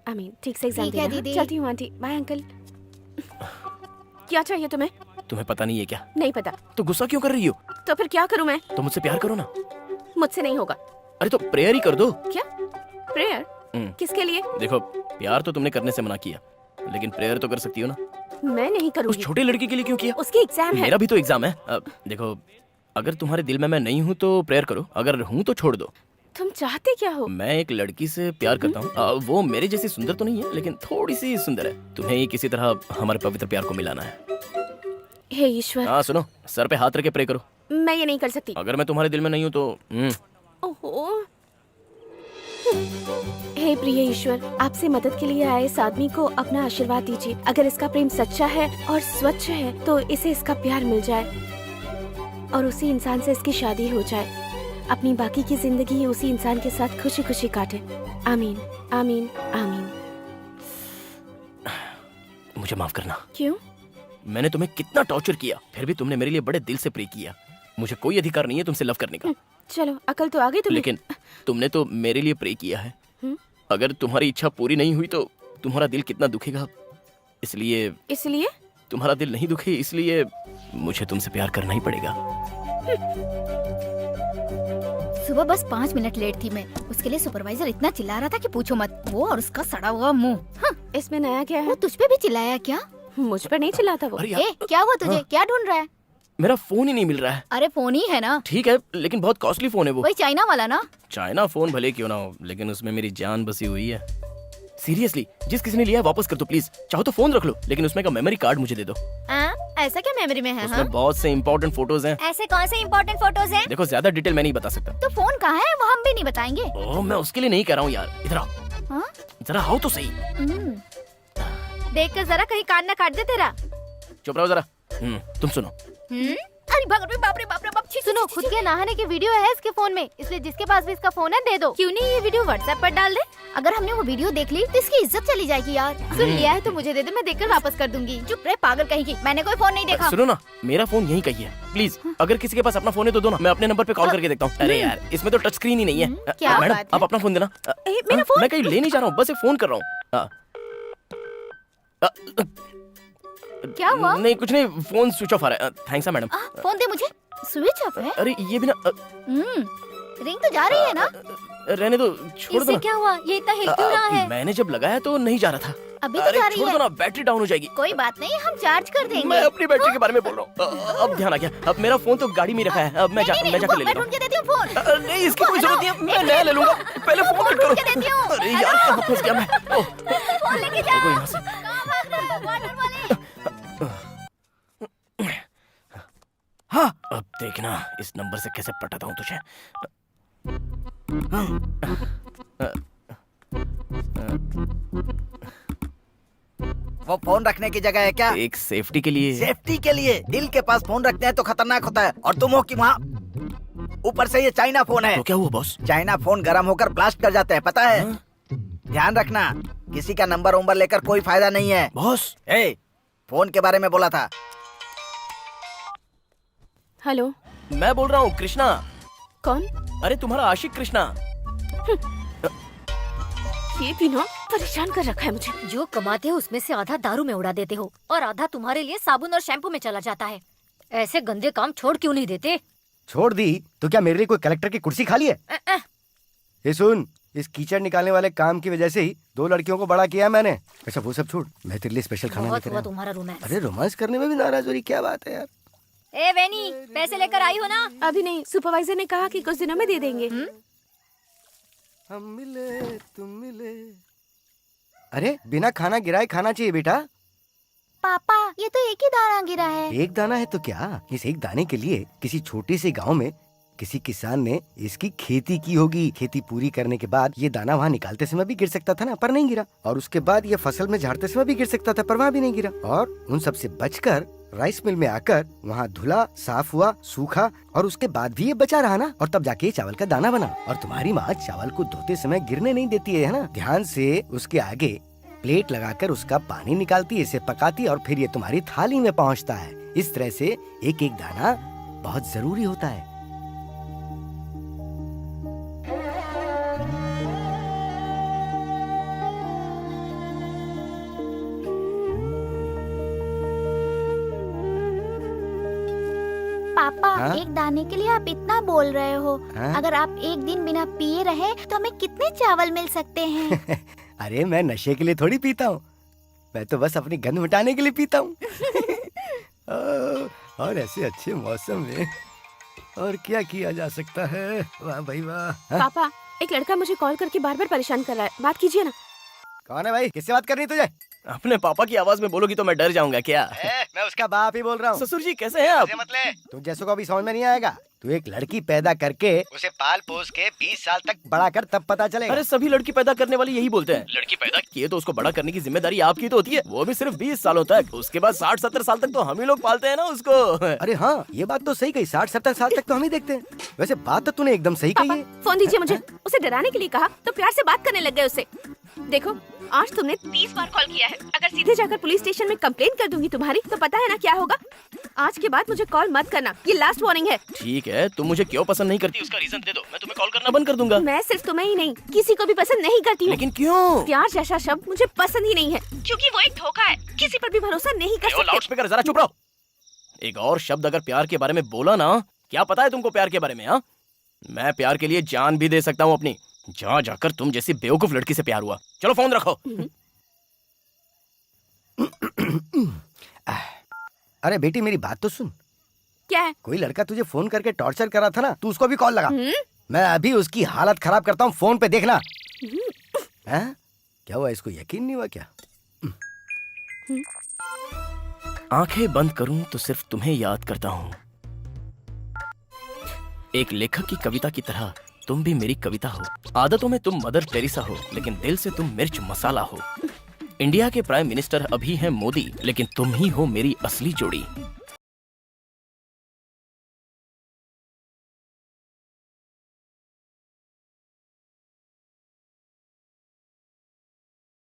आमीन। ठीक से एग्जाम ठीक है देना। दीदी। चलती हूँ आंटी। Bye uncle. क्या चाहिए तुम्हें? तुम्हें पता नहीं है क्या? नहीं पता। तो गुस्सा क्यों कर रही हो? तो फिर क्या करूँ मैं? तो मुझसे प्यार करो ना। मुझसे नहीं होगा। अरे तो प्रेयर ही कर दो। क्या प्रेयर? किसके लिए? देखो, प्यार तो तुमने करने से मना किया, लेकिन प्रेयर तो कर सकती हो ना। मैं नहीं उस करूँगी। छोटे लड़के के लिए क्यों किया? उसकी एग्जाम है। मेरा भी तो एग्जाम है। देखो, अगर तुम्हारे दिल में मैं नहीं हूँ तो प्रेयर करो, अगर हूँ तो छोड़ दो। तुम चाहते क्या हो? मैं एक लड़की से प्यार करता हूँ। वो मेरे जैसी सुंदर तो नहीं है, लेकिन थोड़ी सी सुंदर है। तुम्हें ही किसी तरह हमारे पवित्र प्यार को मिलाना है। हे ईश्वर। हाँ सुनो, सर पे हाथ रख के प्रे करो। मैं ये नहीं कर सकती। अगर मैं तुम्हारे दिल में नहीं हूँ तो ओहो। हे प्रिय ईश्वर, आपसे मदद के लिए आए इस आदमी को अपना आशीर्वाद दीजिए। अगर इसका प्रेम सच्चा है और स्वच्छ है तो इसे इसका प्यार मिल जाए और उसी इंसान से इसकी शादी हो जाए। अपनी बाकी की जिंदगी उसी इंसान के साथ खुशी खुशी काटे। आमीन आमीन आमीन। मुझे माफ करना। क्यों? मैंने तुम्हें कितना टॉर्चर किया, फिर भी तुमने मेरे लिए बड़े दिल से प्रे किया। मुझे कोई अधिकार नहीं है तुमसे लव करने का। चलो, अकल तो आ गई तुम्हें। लेकिन तुमने तो मेरे लिए प्रे किया है। अगर तुम्हारी इच्छा पूरी नहीं हुई तो तुम्हारा दिल कितना दुखेगा। इसलिए तुम्हारा दिल नहीं दुखे, इसलिए मुझे तुमसे प्यार करना ही पड़ेगा। सुबह बस 5 मिनट लेट थी मैं। उसके लिए सुपरवाइजर इतना चिल्ला रहा था कि पूछो मत। वो और उसका सड़ा हुआ मुंह। इसमें नया क्या है? वो तुझ पे भी चिल्लाया क्या? मुझ पर नहीं चिल्लाता वो। अरे यार, क्या हुआ तुझे? क्या ढूंढ रहा है? मेरा फोन ही नहीं मिल रहा है। अरे फोन ही है ना। ठीक है, लेकिन बहुत कॉस्टली फोन है वो। वही चाइना वाला ना। चाइना फोन भले क्यों ना हो, लेकिन उसमें मेरी जान बसी हुई है। सीरियसली, जिस किसी ने लिया है वापस कर दो प्लीज। चाहो तो फोन रख लो, लेकिन उसमें का मेमोरी कार्ड मुझे दे दो। ऐसा क्या मेमोरी में है? उसमें बहुत से इंपॉर्टेंट फोटोज हैं। ऐसे कौन से इम्पोर्टेंट फोटोज हैं? देखो, ज्यादा डिटेल मैं नहीं बता सकता। तो फोन कहाँ है वो हम भी नहीं बताएंगे। ओह, मैं उसके लिए नहीं कह रहा हूँ यार। इधर आओ। हाँ? जरा आओ तो सही। देख कर जरा कहीं कान ना काट दे तेरा। चुप रहो जरा। तुम सुनो। अरे बाप रे बाप। सुनो, खुद के नहाने की वीडियो है इसके फोन में, इसलिए जिसके पास भी इसका फोन है दे दो। क्यों नहीं ये वीडियो व्हाट्सएप पर डाल दे? अगर हमने वो वीडियो देख ली तो इसकी इज्जत चली जाएगी यार। सुन लिया है तो मुझे दे दे, मैं देखकर वापस कर दूंगी। चुप रहे पागल कहीं। मैंने कोई फोन नहीं देखा। सुनो ना, मेरा फोन यहीं कहीं है। प्लीज, अगर किसी के पास अपना फोन है तो दो ना, मैं अपने नंबर पे कॉल करके देखता हूँ। अरे यार, इसमें तो टच स्क्रीन ही नहीं है। क्या मैडम, बात है? आप अपना फोन देना। मेरा फोन? मैं कहीं ले नहीं जा रहा हूँ, बस एक फोन कर रहा हूँ। क्या हुआ? नहीं, कुछ नहीं, फोन स्विच ऑफ आ रहा है। Thanks madam. फोन दे मुझे। स्विच ऑफ है? अरे ये भी ना। रिंग तो जा रही है ना? रहने दो, छोड़ दो इससे ना। क्या हुआ? ये इतना हिल क्यों रहा है? मैंने जब लगाया तो नहीं जा रहा था। अभी तो अरे जा रही छोड़ है। दो ना, बैटरी डाउन हो जाएगी। कोई बात नहीं, हम चार्ज कर देंगे। मैं अपनी बैटरी के बारे में बोल रहा हूँ। अब ध्यान आ गया। अब मेरा फोन तो गाड़ी में रखा है। अब मैं जाकर ले मैं लेता ढूंढ के देती हूँ हूँ। फोन। नहीं, इसकी कोई जरूरत नहीं है, मैं नया ले लूंगा। पहले फोन कट करो। ढूंढ के देती हूँ। अरे यार, कहाँ फंस गया मैं? फोन लेके जाओ। देखो यहाँ से। कहाँ भाग रहे हो? वाटर वाले। हाँ, अब देखना इस नंबर से कैसे पटाता हूँ तुझे। वो फोन रखने की जगह है क्या? एक सेफ्टी के लिए। सेफ्टी के लिए दिल के पास फोन रखते हैं तो खतरनाक होता है, और तुम हो कि वहाँ ऊपर से ये चाइना फोन है। तो क्या हुआ बॉस? चाइना फोन गर्म होकर ब्लास्ट कर जाते हैं, पता है? ध्यान रखना, किसी का नंबर उम्बर लेकर कोई फायदा नहीं है। बॉस, फोन के बारे में बोला था। हेलो, मैं बोल रहा हूँ कृष्णा। कौन? अरे तुम्हारा आशिक कृष्णा। ये भी ना परेशान कर रखा है मुझे। जो कमाते हो उसमें से आधा दारू में उड़ा देते हो और आधा तुम्हारे लिए साबुन और शैम्पू में चला जाता है। ऐसे गंदे काम छोड़ क्यों नहीं देते? छोड़ दी तो क्या मेरे लिए कोई कलेक्टर की कुर्सी खाली है? ये सुन, इस कीचड़ निकालने वाले काम की वजह से ही 2 लड़कियों को बड़ा किया मैंने। अच्छा वो सब छोड़, मैं तेरे लिए स्पेशल खाना लेकर आया हूं। तुम्हारा रोमांस। अरे रोमांस करने में भी नाराज हो रही, क्या बात है यार? ए वेनी, पैसे लेकर आई हो ना? अभी नहीं, सुपरवाइजर ने कहा कि कुछ दिनों में दे देंगे। हम मिले तुम मिले। अरे बिना खाना गिराए खाना चाहिए बेटा। पापा, ये तो एक ही दाना गिरा है। एक दाना है तो क्या? इस एक दाने के लिए किसी छोटे से गांव में किसी किसान ने इसकी खेती की होगी। खेती पूरी करने के बाद ये दाना वहाँ निकालते समय भी गिर सकता था ना, पर नहीं गिरा। और उसके बाद ये फसल में झाड़ते समय भी गिर सकता था, पर वहाँ भी नहीं गिरा। और उन सब से बचकर राइस मिल में आकर वहाँ धुला, साफ हुआ, सूखा, और उसके बाद भी ये बचा रहा ना, और तब जाके चावल का दाना बना। और तुम्हारी माँ चावल को धोते समय गिरने नहीं देती है ना, ध्यान से उसके आगे प्लेट लगाकर उसका पानी निकालती है, इसे पकाती है, और फिर ये तुम्हारी थाली में पहुँचता है। इस तरह से एक एक दाना बहुत जरूरी होता है। पापा हाँ? एक दाने के लिए आप इतना बोल रहे हो। हाँ? अगर आप एक दिन बिना पिए रहे तो हमें कितने चावल मिल सकते हैं? अरे मैं नशे के लिए थोड़ी पीता हूँ, मैं तो बस अपनी गंध मिटाने के लिए पीता हूँ। और ऐसे अच्छे मौसम में और क्या किया जा सकता है। वाह भाई वाह। हाँ? पापा, एक लड़का मुझे कॉल करके बार बार परेशान कर रहा है, बात कीजिए ना। कौन है भाई, किससे बात करनी है तुझे? अपने पापा की आवाज में बोलोगी तो मैं डर जाऊंगा क्या? मैं उसका बाप ही बोल रहा हूँ। ससुर जी कैसे हैं आप? तुम जैसों को अभी समझ में नहीं आएगा। तू एक लड़की पैदा करके उसे पाल पोस के 20 साल तक बड़ा कर, तब पता चलेगा। अरे सभी लड़की पैदा करने वाले यही बोलते हैं। लड़की पैदा किए तो उसको बड़ा करने की जिम्मेदारी आपकी तो होती है, वो भी सिर्फ 20 सालों तक। उसके बाद 60-70 साल तक तो हम ही लोग पालते हैं ना उसको। अरे हाँ, ये बात तो सही कही, 60-70 साल तक तो हम ही देखते हैं। वैसे बात तो तूने एकदम सही कही पापा, है। फोन दीजिए मुझे। उसे डराने के लिए कहा तो प्यार से बात करने लग गए उससे। देखो, आज तुमने 30 बार कॉल किया है। अगर सीधे जाकर पुलिस स्टेशन में कंप्लेन कर दूंगी तुम्हारी, तो पता है ना क्या होगा? आज के बाद मुझे कॉल मत करना, ये लास्ट वार्निंग है। ठीक है, तुम मुझे क्यों पसंद नहीं करती उसका रीजन दे दो, मैं तुम्हें कॉल करना बंद कर दूंगा। मैं सिर्फ तुम्हें ही नहीं, किसी को भी पसंद नहीं करती हूँ। लेकिन क्यों? प्यार जैसा शब्द मुझे पसंद ही नहीं है, क्योंकि वो एक धोखा है। किसी पर भी भरोसा नहीं कर लाउड सकते। स्पीकर जरा चुप रहो। एक और शब्द अगर प्यार के बारे में बोला ना, क्या पता है तुमको प्यार के बारे में? हाँ, मैं प्यार के लिए जान भी दे सकता हूँ अपनी। जहाँ जाकर तुम जैसी बेवकूफ लड़की से प्यार हुआ। चलो फोन रखो। अरे बेटी मेरी बात तो सुन। क्या है? कोई लड़का तुझे फोन करके टॉर्चर कर रहा था ना, तू उसको भी कॉल लगा। हम्म? मैं अभी उसकी हालत खराब करता हूँ, फोन पे देखना। हैं? क्या हुआ, इसको यकीन नहीं हुआ क्या? आंखें बंद करूं तो सिर्फ तुम्हें याद करता हूं। एक लेखक की कविता की तरह तुम भी मेरी कविता हो। आदतों में तुम मदर टेरेसा हो, लेकिन दिल से तुम मिर्च मसाला हो। इंडिया के प्राइम मिनिस्टर अभी हैं मोदी, लेकिन तुम ही हो मेरी असली जोड़ी।